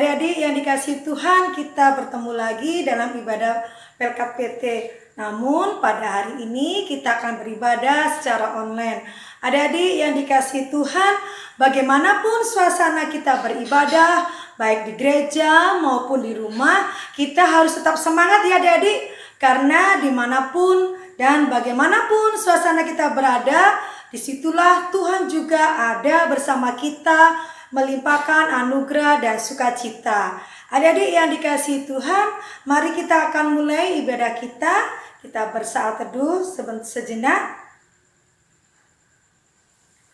Adik-adik yang dikasihi Tuhan, kita bertemu lagi dalam ibadah PLKPT. Namun pada hari ini kita akan beribadah secara online. Adik-adik yang dikasihi Tuhan, bagaimanapun suasana kita beribadah, baik di gereja maupun di rumah, kita harus tetap semangat ya adik-adik. Karena dimanapun dan bagaimanapun suasana kita berada, disitulah Tuhan juga ada bersama kita, melimpahkan anugerah dan sukacita. Adik-adik yang dikasihi Tuhan, mari kita akan mulai ibadah kita. Kita bersaat teduh sejenak.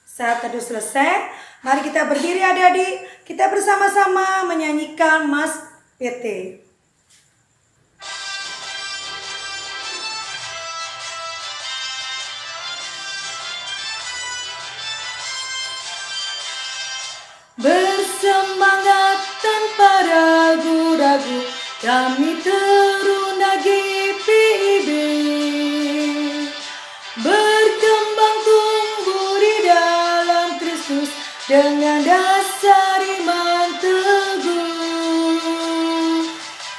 Saat teduh selesai, mari kita berdiri adik-adik. Kita bersama-sama menyanyikan Mas PT. Bersemangat tanpa ragu-ragu, kami teruna GPIB. Berkembang tumbuh di dalam Kristus dengan dasar iman teguh.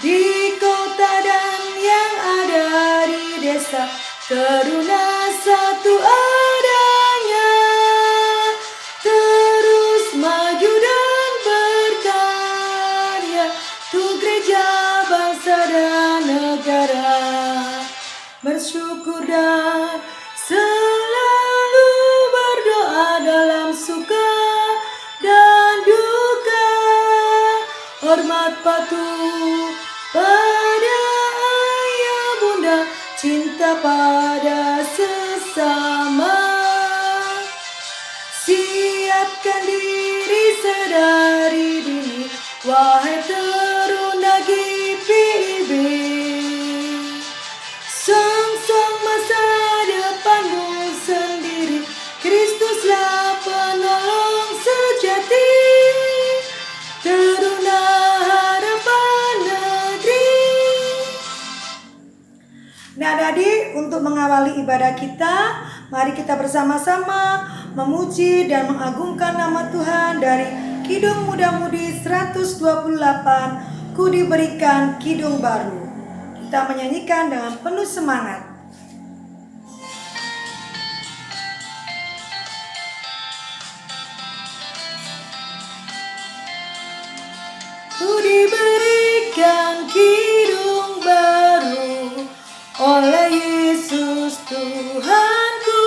Di kota dan yang ada di desa, teruna satu adanya. Terus maju dan berkarya untuk gereja, bangsa dan negara. Bersyukur dan selalu berdoa dalam suka dan duka. Hormat patuh pada ayah bunda, cinta pada sesama. Siapkan diri sedari dini, wahai teruna GPIB. Song-song masa depanmu sendiri, Kristuslah penolong sejati. Teruna harapan negeri. Nah adik-adik, untuk mengawali ibadah kita, mari kita bersama-sama memuji dan mengagungkan nama Tuhan dari Kidung Muda-Mudi 128, Ku diberikan kidung baru. Kita menyanyikan dengan penuh semangat. Ku diberikan kidung baru oleh Yesus Tuhanku,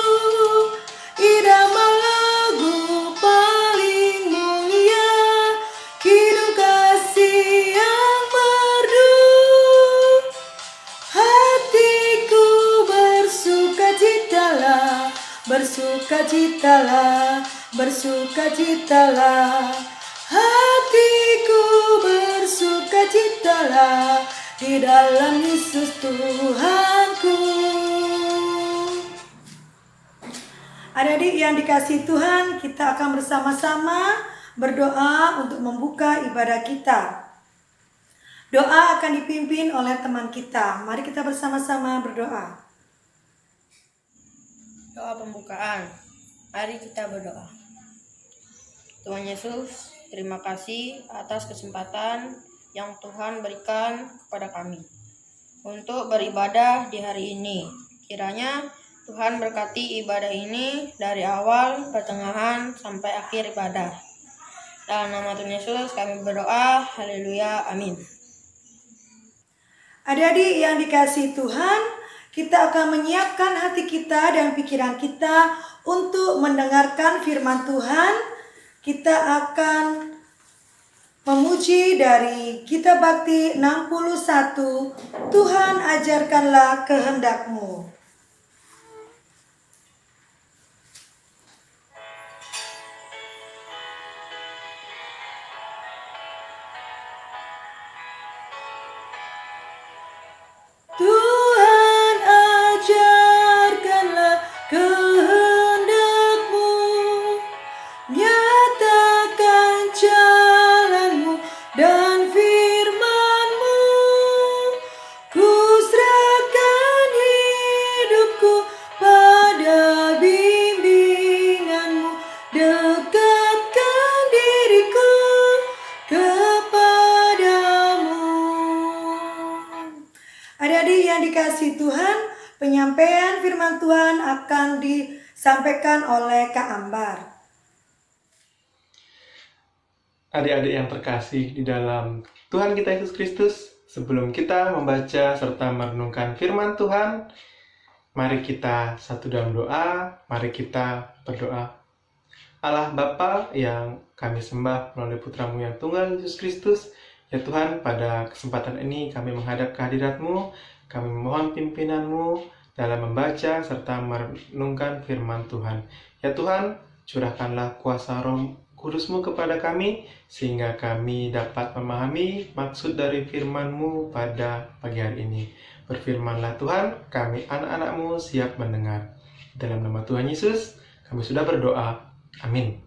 irama lagu paling mulia, kidung kasih yang merdu. Hatiku bersukacitalah, bersukacitalah, bersukacitalah. Hatiku bersukacitalah di dalam Yesus Tuhanku. Adik-adik yang dikasihi Tuhan, kita akan bersama-sama berdoa untuk membuka ibadah kita. Doa akan dipimpin oleh teman kita. Mari kita bersama-sama berdoa. Doa pembukaan. Mari kita berdoa. Tuhan Yesus, terima kasih atas kesempatan yang Tuhan berikan kepada kami untuk beribadah di hari ini. Kiranya Tuhan berkati ibadah ini dari awal, pertengahan, sampai akhir ibadah. Dalam nama Tuhan Yesus kami berdoa. Haleluya. Amin. Adik-adik yang dikasihi Tuhan, kita akan menyiapkan hati kita dan pikiran kita untuk mendengarkan firman Tuhan. Kita akan memuji dari Kitab Bakti 61, Tuhan ajarkanlah kehendak-Mu. Tuhan ajarkanlah kehendak-Mu, nyatakan jalan-Mu dan firman-Mu. Ku serahkan hidup Penyampaian firman Tuhan akan disampaikan oleh Kak Ambar. Adik-adik yang terkasih di dalam Tuhan kita Yesus Kristus, sebelum kita membaca serta merenungkan firman Tuhan, mari kita satu dalam doa, mari kita berdoa. Allah Bapa yang kami sembah melalui putra-Mu yang tunggal Yesus Kristus, ya Tuhan, pada kesempatan ini kami menghadap kehadirat-Mu, kami memohon pimpinan-Mu dalam membaca serta merenungkan firman Tuhan. Ya Tuhan, curahkanlah kuasa Roh Kudus-Mu kepada kami, sehingga kami dapat memahami maksud dari firman-Mu pada pagi hari ini. Berfirmanlah Tuhan, kami anak-anak-Mu siap mendengar. Dalam nama Tuhan Yesus, kami sudah berdoa. Amin.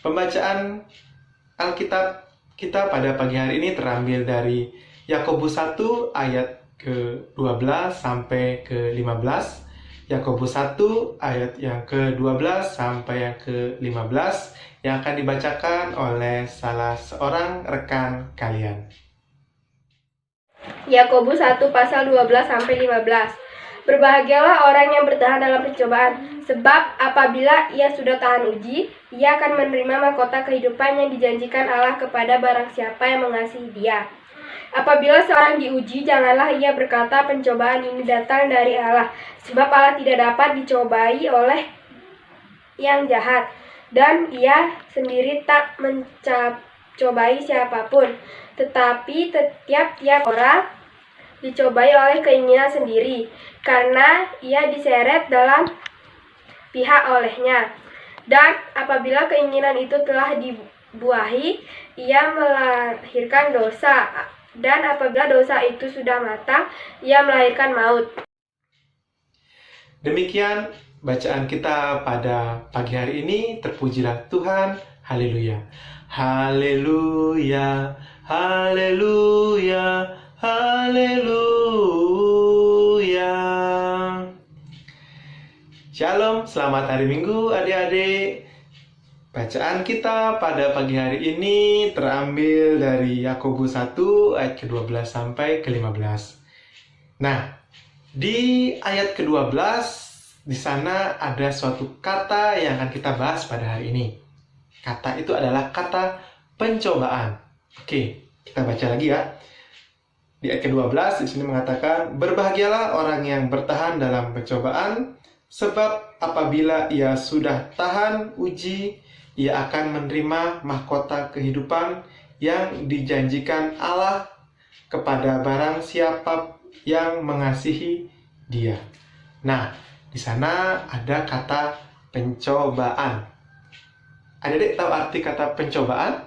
Pembacaan Alkitab kita pada pagi hari ini terambil dari Yakobus 1 ayat ke-12 sampai ke-15. Yakobus 1 ayat yang ke-12 sampai yang ke-15 yang akan dibacakan oleh salah seorang rekan kalian. Yakobus 1 pasal 12 sampai 15. Berbahagialah orang yang bertahan dalam pencobaan, sebab apabila ia sudah tahan uji, ia akan menerima mahkota kehidupan yang dijanjikan Allah kepada barang siapa yang mengasihi Dia. Apabila seorang diuji, janganlah ia berkata pencobaan ini datang dari Allah, sebab Allah tidak dapat dicobai oleh yang jahat, dan ia sendiri tak mencobai siapapun. Tetapi tiap-tiap orang dicobai oleh keinginan sendiri, karena ia diseret dalam pihak olehnya. Dan apabila keinginan itu telah dibuahi, ia melahirkan dosa. Dan apabila dosa itu sudah matang, ia melahirkan maut. Demikian bacaan kita pada pagi hari ini. Terpujilah Tuhan. Haleluya. Haleluya. Haleluya. Haleluya. Shalom, selamat hari Minggu adik-adik. Bacaan kita pada pagi hari ini terambil dari Yakobus 1 ayat ke-12 sampai ke-15. Nah, di ayat ke-12 di sana ada suatu kata yang akan kita bahas pada hari ini. Kata itu adalah kata pencobaan. Oke, kita baca lagi ya. Di ayat ke-12 di sini mengatakan, berbahagialah orang yang bertahan dalam pencobaan, sebab apabila ia sudah tahan uji, ia akan menerima mahkota kehidupan yang dijanjikan Allah kepada barang siapa yang mengasihi Dia. Nah, di sana ada kata pencobaan. Adik-adik tahu arti kata pencobaan?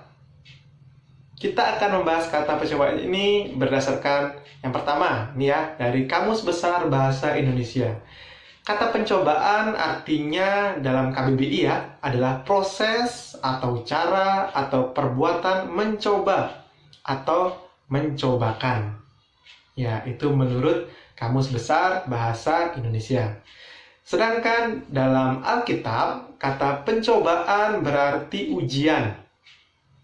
Kita akan membahas kata pencobaan ini berdasarkan yang pertama, nih ya, dari Kamus Besar Bahasa Indonesia. Kata pencobaan artinya dalam KBBI ya, adalah proses atau cara atau perbuatan mencoba atau mencobakan. Ya, itu menurut Kamus Besar Bahasa Indonesia. Sedangkan dalam Alkitab, kata pencobaan berarti ujian.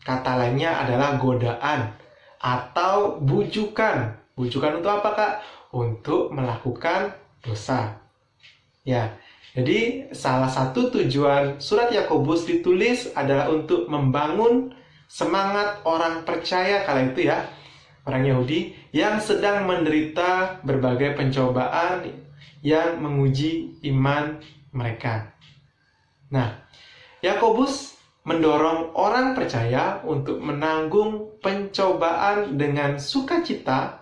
Kata lainnya adalah godaan atau bujukan. Bujukan untuk apa, Kak? Untuk melakukan dosa. Ya, jadi salah satu tujuan surat Yakobus ditulis adalah untuk membangun semangat orang percaya kala itu ya, orang Yahudi yang sedang menderita berbagai pencobaan yang menguji iman mereka. Nah, Yakobus mendorong orang percaya untuk menanggung pencobaan dengan sukacita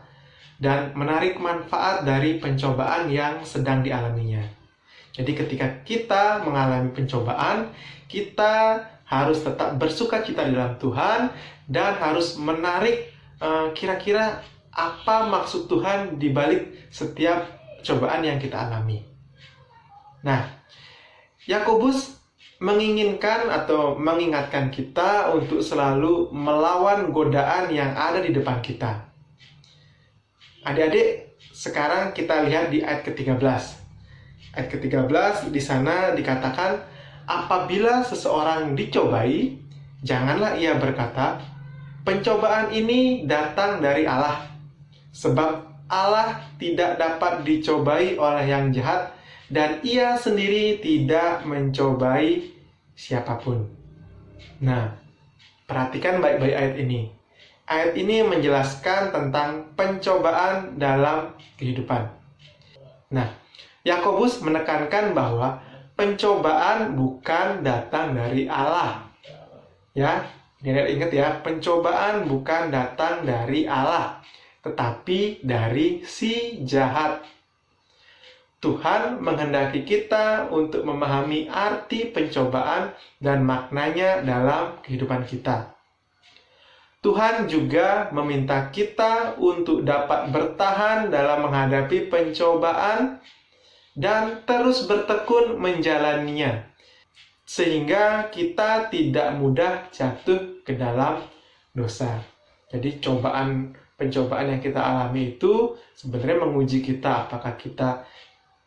dan menarik manfaat dari pencobaan yang sedang dialaminya. Jadi ketika kita mengalami pencobaan, kita harus tetap bersukacita di dalam Tuhan dan harus menarik kira-kira apa maksud Tuhan di balik setiap cobaan yang kita alami. Nah, Yakobus menginginkan atau mengingatkan kita untuk selalu melawan godaan yang ada di depan kita. Adik-adik, sekarang kita lihat di ayat ke-13. Ayat ke-13 di sana dikatakan, apabila seseorang dicobai, janganlah ia berkata, pencobaan ini datang dari Allah, sebab Allah tidak dapat dicobai oleh yang jahat dan ia sendiri tidak mencobai siapapun. Nah, perhatikan baik-baik ayat ini. Ayat ini menjelaskan tentang pencobaan dalam kehidupan. Nah, Yakobus menekankan bahwa pencobaan bukan datang dari Allah. Ya, ingat ya, pencobaan bukan datang dari Allah, tetapi dari si jahat. Tuhan menghendaki kita untuk memahami arti pencobaan dan maknanya dalam kehidupan kita. Tuhan juga meminta kita untuk dapat bertahan dalam menghadapi pencobaan dan terus bertekun menjalaninya, sehingga kita tidak mudah jatuh ke dalam dosa. Jadi pencobaan yang kita alami itu sebenarnya menguji kita, apakah kita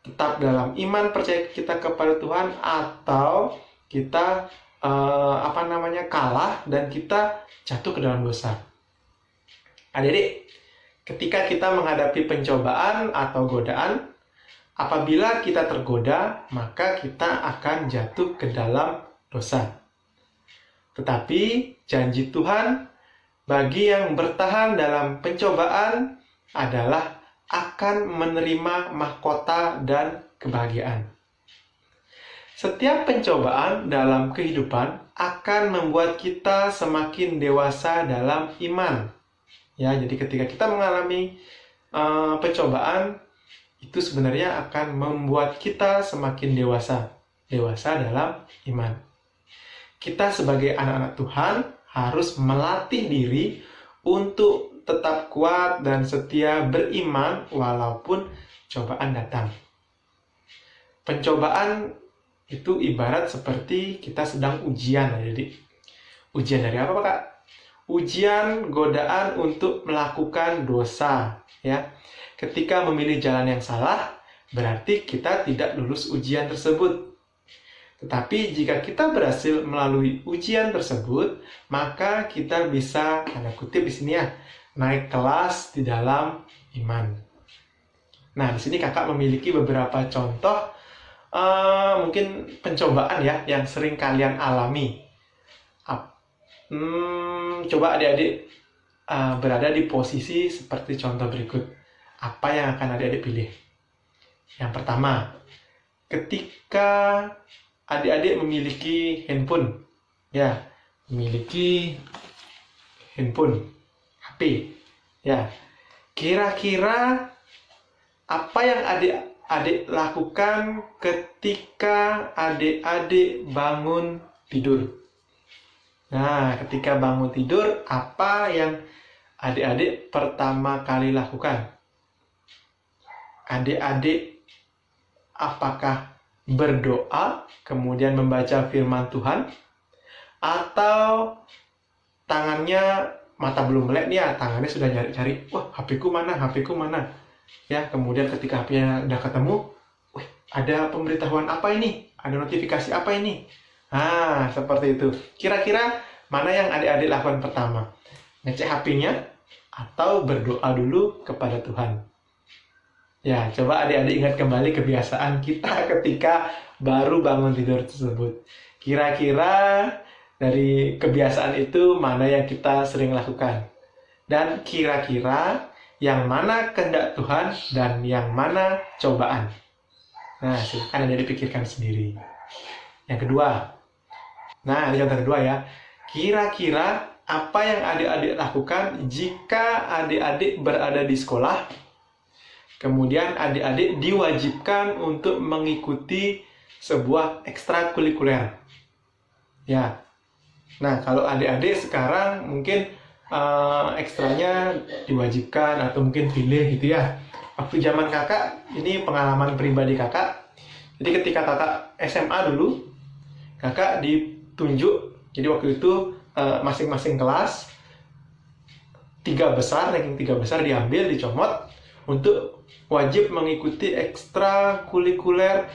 tetap dalam iman percaya kita kepada Tuhan atau kita kalah dan kita jatuh ke dalam dosa. Adik-adik, ketika kita menghadapi pencobaan atau godaan, apabila kita tergoda, maka kita akan jatuh ke dalam dosa. Tetapi janji Tuhan bagi yang bertahan dalam pencobaan adalah akan menerima mahkota dan kebahagiaan. Setiap pencobaan dalam kehidupan akan membuat kita semakin dewasa dalam iman. Ya, jadi ketika kita mengalami pencobaan, itu sebenarnya akan membuat kita semakin dewasa dalam iman. Kita sebagai anak-anak Tuhan harus melatih diri untuk tetap kuat dan setia beriman walaupun cobaan datang. Pencobaan itu ibarat seperti kita sedang ujian. Jadi ujian dari apa, Kak? Ujian godaan untuk melakukan dosa, ya. Ketika memilih jalan yang salah, berarti kita tidak lulus ujian tersebut. Tetapi jika kita berhasil melalui ujian tersebut, maka kita bisa, tanda kutip di sini ya, naik kelas di dalam iman. Nah, di sini kakak memiliki beberapa contoh mungkin pencobaan ya yang sering kalian alami. Coba adik-adik berada di posisi seperti contoh berikut. Apa yang akan adik-adik pilih? Yang pertama, ketika adik-adik memiliki handphone, ya, memiliki handphone, HP, ya, kira-kira apa yang adik-adik lakukan ketika adik-adik bangun tidur? Nah, ketika bangun tidur, apa yang adik-adik pertama kali lakukan? Adik-adik apakah berdoa, kemudian membaca firman Tuhan, atau tangannya, mata belum melek nih ya, tangannya sudah nyari-cari, wah HP-ku mana, ya, kemudian ketika HP-nya udah ketemu, wih, ada pemberitahuan apa ini, ada notifikasi apa ini. Nah, seperti itu. Kira-kira mana yang adik-adik lakukan pertama? Ngecek HP-nya atau berdoa dulu kepada Tuhan? Ya, coba adik-adik ingat kembali kebiasaan kita ketika baru bangun tidur tersebut. Kira-kira dari kebiasaan itu mana yang kita sering lakukan? Dan kira-kira yang mana kehendak Tuhan dan yang mana cobaan? Nah, silakan adik-adik pikirkan sendiri. Yang kedua, nah, ini contoh kedua ya. Kira-kira apa yang adik-adik lakukan jika adik-adik berada di sekolah, kemudian adik-adik diwajibkan untuk mengikuti sebuah ekstrakurikuler. Ya. Nah, kalau adik-adik sekarang mungkin ekstranya diwajibkan atau mungkin pilih gitu ya. Waktu zaman kakak, ini pengalaman pribadi kakak. Jadi ketika kakak SMA dulu, kakak ditunjuk. Jadi waktu itu masing-masing kelas ranking 3 besar diambil, dicomot untuk wajib mengikuti ekstrakurikuler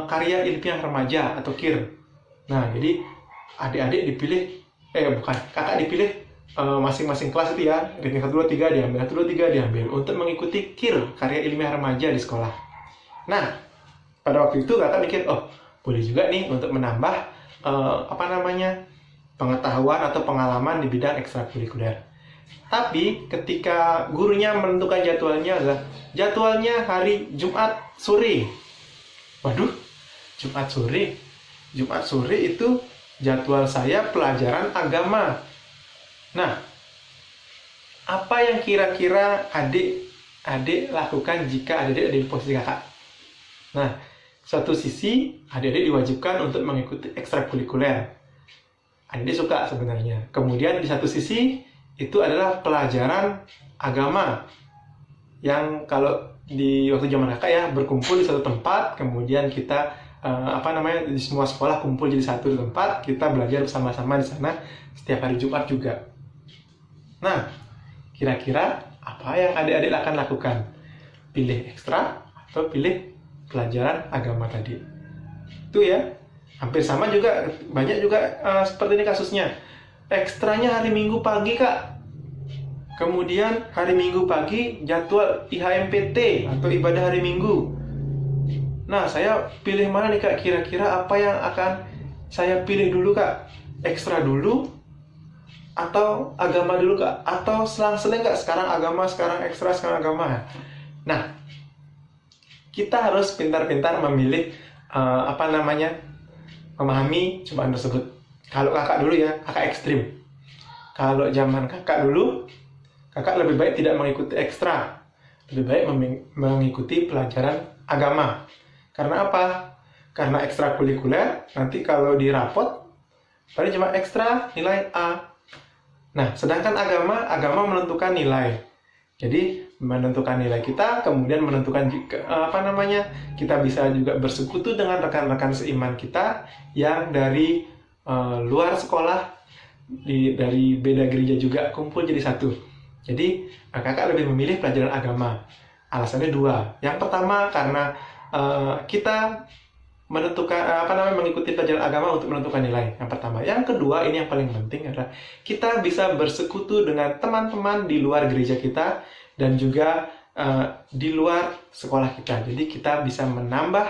karya ilmiah remaja atau KIR. Nah, jadi adik-adik dipilih, kakak dipilih masing-masing kelas itu ya, ranking 1, 2, 3 diambil, 1, 2, 3 diambil untuk mengikuti KIR, karya ilmiah remaja di sekolah. Nah, pada waktu itu kakak mikir, oh boleh juga nih untuk menambah pengetahuan atau pengalaman di bidang ekstrakurikuler. Tapi ketika gurunya menentukan jadwalnya hari Jumat sore. Waduh, Jumat sore itu jadwal saya pelajaran agama. Nah, apa yang kira-kira adik lakukan jika adik ada di posisi kakak? Nah, satu sisi adik-adik diwajibkan untuk mengikuti ekstrakurikuler. Adik suka sebenarnya. Kemudian di satu sisi itu adalah pelajaran agama yang kalau di waktu zaman kakak ya berkumpul di satu tempat, kemudian kita di semua sekolah kumpul jadi satu tempat, kita belajar bersama-sama di sana setiap hari Jumat juga. Nah, kira-kira apa yang adik-adik akan lakukan? Pilih ekstra atau pilih pelajaran agama tadi? Itu ya, hampir sama juga, banyak juga seperti ini kasusnya. Ekstranya hari Minggu pagi kak, kemudian hari Minggu pagi jadwal IHMPT atau ibadah hari Minggu. Nah, saya pilih mana nih kak? Kira-kira apa yang akan saya pilih dulu kak? Ekstra dulu atau agama dulu kak? Atau selang-seling kak? Sekarang agama, sekarang ekstra, sekarang agama. Nah, kita harus pintar-pintar memilih memahami cobaan tersebut. Kalau kakak dulu ya, kakak ekstrim. Kalau zaman kakak dulu, kakak lebih baik tidak mengikuti ekstra, lebih baik mengikuti pelajaran agama. Karena apa? Karena ekstrakurikuler nanti kalau di rapot paling cuma ekstra nilai A. Nah, sedangkan agama menentukan nilai. Jadi menentukan nilai kita, kemudian menentukan kita bisa juga bersekutu dengan rekan-rekan seiman kita yang dari luar sekolah, dari beda gereja juga kumpul jadi satu. Jadi kakak lebih memilih pelajaran agama. Alasannya dua. Yang pertama karena kita mengikuti pelajaran agama untuk menentukan nilai. Yang pertama. Yang kedua, ini yang paling penting adalah kita bisa bersekutu dengan teman-teman di luar gereja kita dan juga di luar sekolah kita. Jadi kita bisa menambah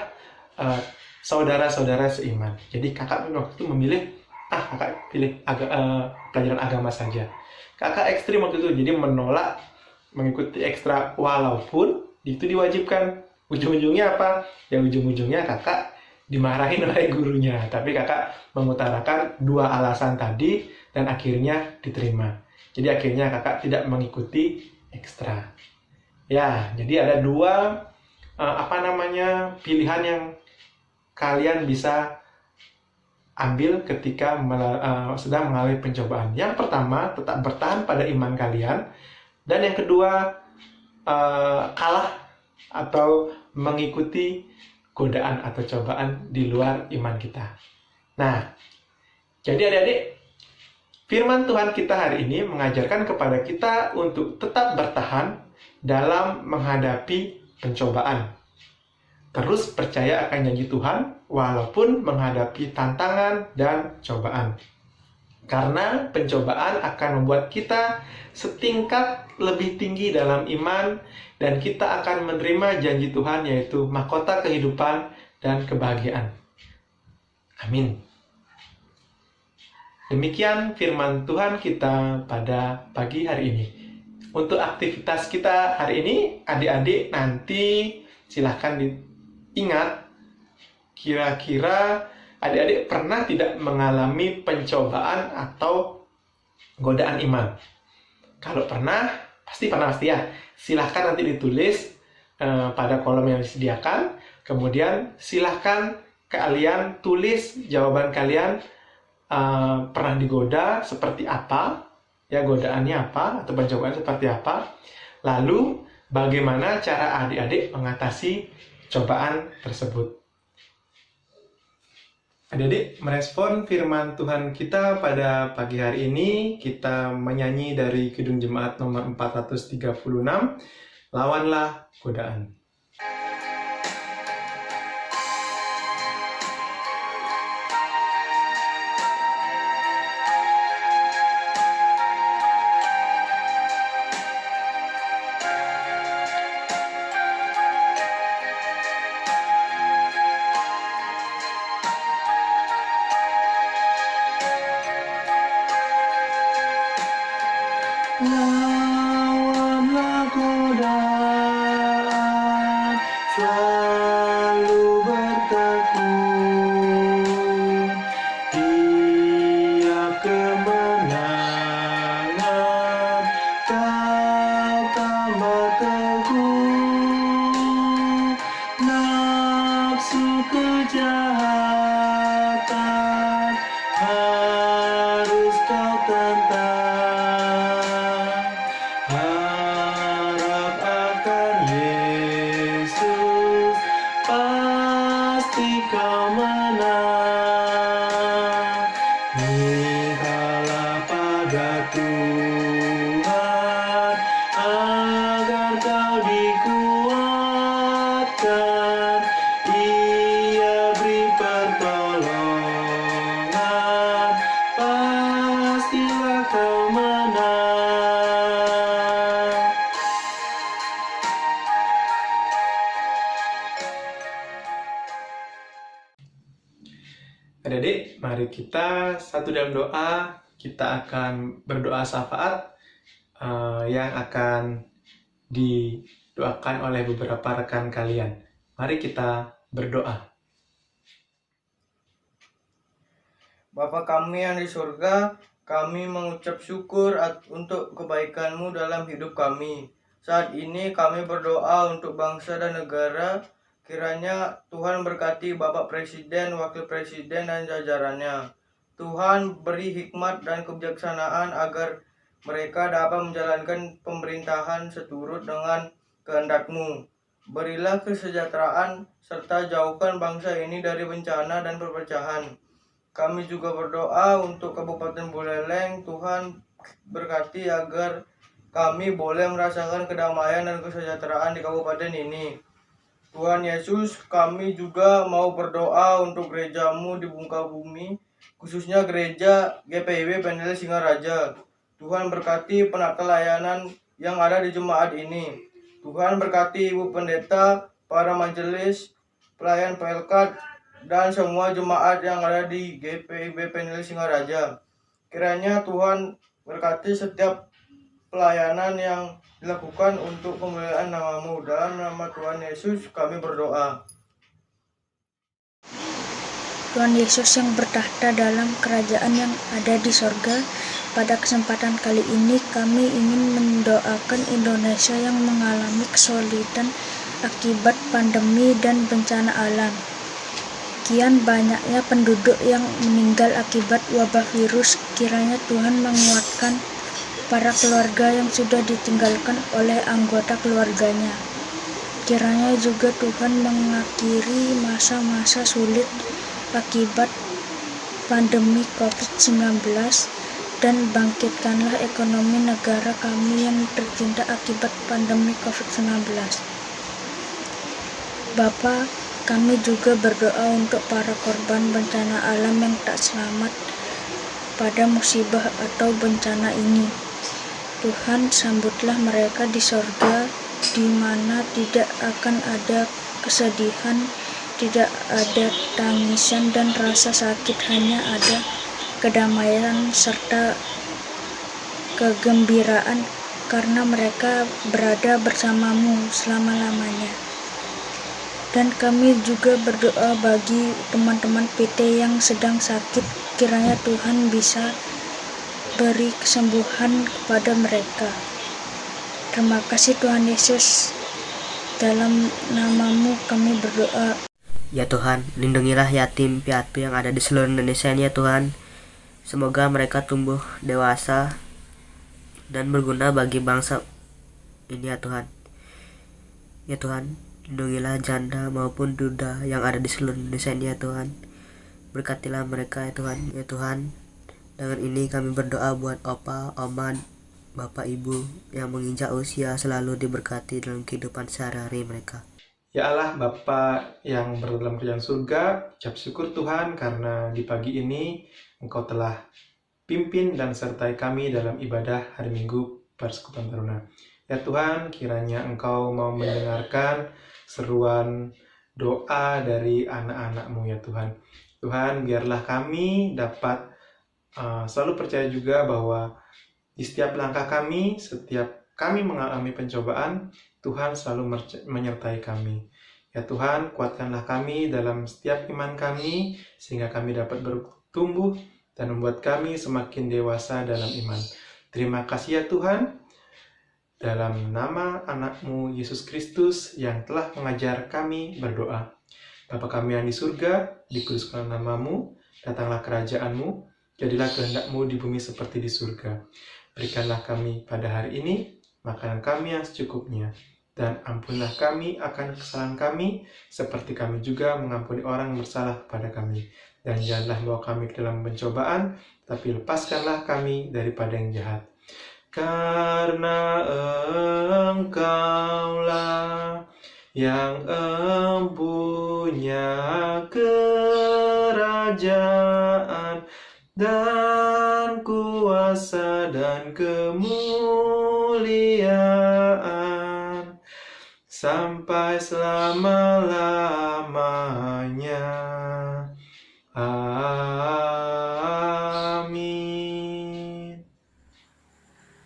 saudara-saudara seiman. Jadi kakak waktu itu memilih, kakak pilih pelajaran agama saja. Kakak ekstrim waktu itu, jadi menolak mengikuti ekstra walaupun itu diwajibkan. Ujung-ujungnya apa? Ya ujung-ujungnya kakak dimarahin oleh gurunya. Tapi kakak mengutarakan dua alasan tadi dan akhirnya diterima. Jadi akhirnya kakak tidak mengikuti ekstra. Ya, jadi ada dua pilihan yang kalian bisa ambil ketika sedang mengalami pencobaan. Yang pertama, tetap bertahan pada iman kalian. Dan yang kedua, kalah atau mengikuti godaan atau cobaan di luar iman kita. Nah, jadi adik-adik, firman Tuhan kita hari ini mengajarkan kepada kita untuk tetap bertahan dalam menghadapi pencobaan. Terus percaya akan janji Tuhan walaupun menghadapi tantangan dan cobaan. Karena pencobaan akan membuat kita setingkat lebih tinggi dalam iman dan kita akan menerima janji Tuhan yaitu mahkota kehidupan dan kebahagiaan. Amin. Demikian firman Tuhan kita pada pagi hari ini. Untuk aktivitas kita hari ini, adik-adik nanti silahkan diingat, kira-kira adik-adik pernah tidak mengalami pencobaan atau godaan iman? Kalau pernah, pasti ya. Silahkan nanti ditulis pada kolom yang disediakan. Kemudian silahkan kalian tulis jawaban kalian, pernah digoda seperti apa, ya godaannya apa, atau pencobaan seperti apa. Lalu bagaimana cara adik-adik mengatasi cobaan tersebut. Adik-adik merespon firman Tuhan kita pada pagi hari ini. Kita menyanyi dari Kidung Jemaat nomor 436, Lawanlah Godaan. lawanlah godaan, selalu bertekun, tiap kemenangan kau tambah teguh, nafsu kejahatan harus kau tentang, harap akan Yesus, pasti kau menang. Mintalah pada Tuhan agar kau dikuatkan, Ia beri pertolongan, pastilah kau menang. Adik-adik, mari kita satu dalam doa. Kita akan berdoa syafaat yang akan didoakan oleh beberapa rekan kalian. Mari kita berdoa. Bapa kami yang di surga, kami mengucap syukur untuk kebaikan-Mu dalam hidup kami. Saat ini kami berdoa untuk bangsa dan negara. Kiranya Tuhan berkati Bapak Presiden, Wakil Presiden, dan jajarannya. Tuhan beri hikmat dan kebijaksanaan agar mereka dapat menjalankan pemerintahan seturut dengan kehendak-Mu. Berilah kesejahteraan serta jauhkan bangsa ini dari bencana dan perpecahan. Kami juga berdoa untuk Kabupaten Buleleng. Tuhan berkati agar kami boleh merasakan kedamaian dan kesejahteraan di kabupaten ini. Tuhan Yesus, kami juga mau berdoa untuk gereja-Mu di muka bumi, khususnya gereja GPIB Pendeleh Singaraja. Tuhan berkati penata layanan yang ada di jemaat ini. Tuhan berkati Ibu Pendeta, para majelis, pelayan PLK, dan semua jemaat yang ada di GPIB Pendeleh Singaraja. Kiranya Tuhan berkati setiap pelayanan yang dilakukan untuk kemuliaan nama-Mu. Dalam nama Tuhan Yesus kami berdoa. Tuhan Yesus yang bertahta dalam kerajaan yang ada di sorga, pada kesempatan kali ini kami ingin mendoakan Indonesia yang mengalami kesulitan akibat pandemi dan bencana alam. Kian banyaknya penduduk yang meninggal akibat wabah virus. Kiranya Tuhan menguatkan para keluarga yang sudah ditinggalkan oleh anggota keluarganya. Kiranya juga Tuhan mengakhiri masa-masa sulit akibat pandemi COVID-19 dan bangkitkanlah ekonomi negara kami yang tertindak akibat pandemi COVID-19. Bapa, kami juga berdoa untuk para korban bencana alam yang tak selamat pada musibah atau bencana ini. Tuhan, sambutlah mereka di sorga, di mana tidak akan ada kesedihan, tidak ada tangisan dan rasa sakit, hanya ada kedamaian serta kegembiraan karena mereka berada bersama-Mu selama-lamanya. Dan kami juga berdoa bagi teman-teman PT yang sedang sakit, kiranya Tuhan bisa beri kesembuhan kepada mereka. Terima kasih Tuhan Yesus, dalam nama-Mu kami berdoa. Ya Tuhan, lindungilah yatim piatu yang ada di seluruh Indonesia ini ya Tuhan. Semoga mereka tumbuh dewasa dan berguna bagi bangsa ini ya Tuhan. Ya Tuhan, lindungilah janda maupun duda yang ada di seluruh Indonesia ini ya Tuhan. Berkatilah mereka ya Tuhan. Ya Tuhan, dengan ini kami berdoa buat opa, oma, bapak, ibu yang menginjak usia, selalu diberkati dalam kehidupan sehari-hari mereka. Ya Allah, Bapa yang berada dalam kerajaan surga, ucap syukur Tuhan karena di pagi ini Engkau telah pimpin dan sertai kami dalam ibadah hari Minggu Persekutuan Taruna. Ya Tuhan, kiranya Engkau mau mendengarkan seruan doa dari anak-anak-Mu ya Tuhan. Tuhan, biarlah kami dapat selalu percaya juga bahwa Di setiap langkah kami, setiap kami mengalami pencobaan, Tuhan selalu menyertai kami. Ya Tuhan, kuatkanlah kami dalam setiap iman kami, sehingga kami dapat bertumbuh dan membuat kami semakin dewasa dalam iman. Terima kasih ya Tuhan, dalam nama anak-Mu Yesus Kristus yang telah mengajar kami berdoa. Bapa kami yang di surga, dikuduskanlah nama-Mu, datanglah kerajaan-Mu, jadilah kehendak-Mu di bumi seperti di surga. Berikanlah kami pada hari ini makanan kami yang secukupnya, dan ampunilah kami akan kesalahan kami, seperti kami juga mengampuni orang yang bersalah kepada kami. Dan janganlah bawa kami ke dalam pencobaan, tapi lepaskanlah kami daripada yang jahat. Karena Engkaulah yang empunya kerajaan dan kuasa dan kemuliaan sampai selama-lamanya. Amin.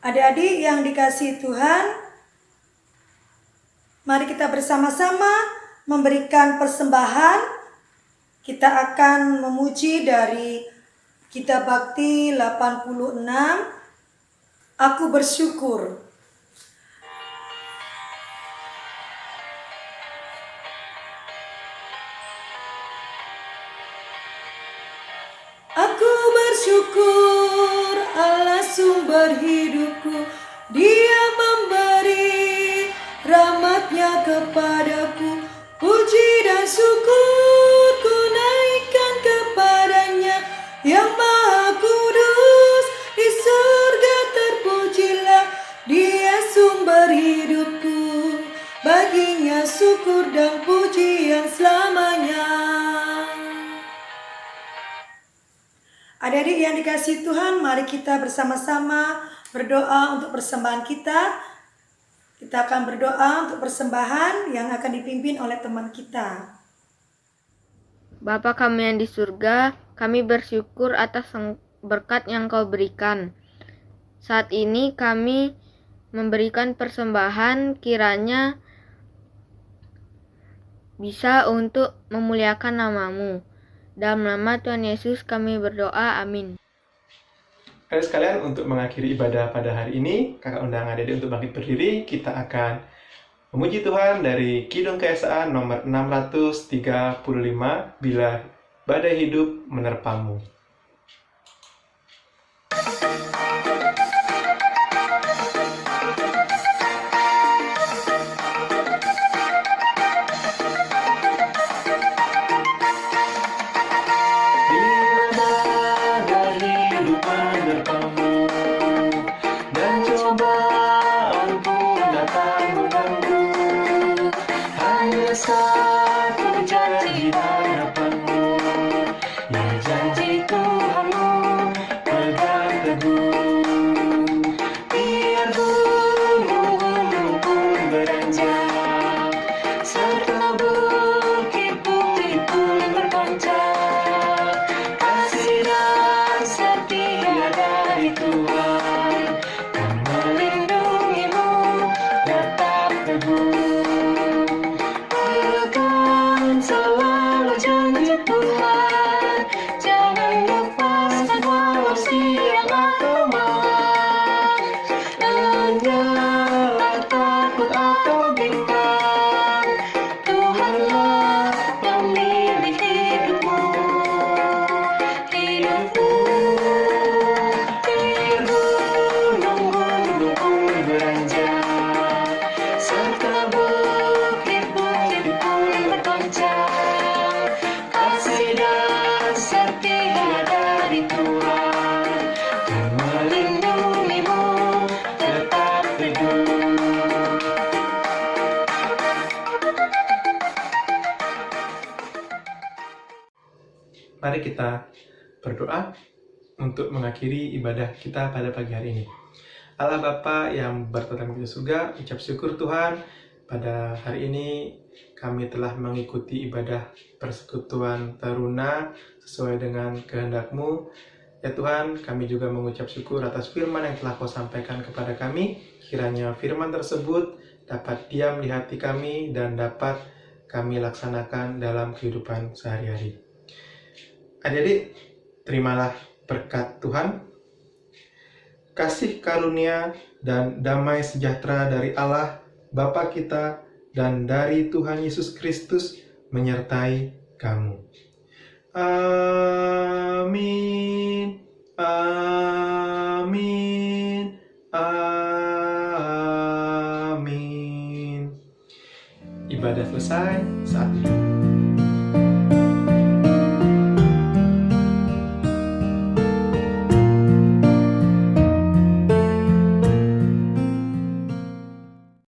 Adik-adik yang dikasihi Tuhan, mari kita bersama-sama memberikan persembahan. Kita akan memuji dari Kitab Bakti 86, Aku Bersyukur. Aku bersyukur Allah sumber hidupku, Dia memberi rahmat-Nya kepadaku. Puji dan syukur ku naikkan kepadanya yang Maha Kudus. Di surga terpujilah Dia sumber hidupku, baginya syukur dan pujian selamanya. Adik-adik yang dikasihi Tuhan, mari kita bersama-sama berdoa untuk persembahan kita. Kita akan berdoa untuk persembahan yang akan dipimpin oleh teman kita. Bapa kami yang di surga, kami bersyukur atas berkat yang Kau berikan. Saat ini kami memberikan persembahan, kiranya bisa untuk memuliakan nama-Mu. Dalam nama Tuhan Yesus kami berdoa, amin. Adik sekalian, untuk mengakhiri ibadah pada hari ini, kakak undang adik untuk bangkit berdiri. Kita akan memuji Tuhan dari Kidung Keesaan nomor 635, Bila Badai Hidup Menerpamu. Satu janji harapanmu, ya janji Tuhanmu pegang teguh. Biar gunung-gunung pun beranjak, serta bukit-bukit pun bergoncang. Kasih dan setia dari Tuhan kan melindungimu tetap teguh. Selalu janji Tuhan, jangan lepaskan walau siang atau malam. Janganlah takut atau bimbang, Tuhanlah pemilik hidupmu. Biar gunung-gunung pun beranjak, serta bukit-bukit pun bergoncang. Kasih dan setia dari Tuhan yang melindungimu tetap teguh. Mari kita berdoa untuk mengakhiri ibadah kita pada pagi hari ini. Allah Bapa yang bertata di surga, ucap syukur Tuhan, pada hari ini kami telah mengikuti ibadah persekutuan taruna sesuai dengan kehendak-Mu. Ya Tuhan, kami juga mengucap syukur atas firman yang telah Kau sampaikan kepada kami. Kiranya firman tersebut dapat diam di hati kami dan dapat kami laksanakan dalam kehidupan sehari-hari. Adik-adik, terimalah berkat Tuhan. Kasih karunia dan damai sejahtera dari Allah, Bapa kita, dan dari Tuhan Yesus Kristus menyertai kamu. Amin. Amin. Amin. Ibadah selesai, saat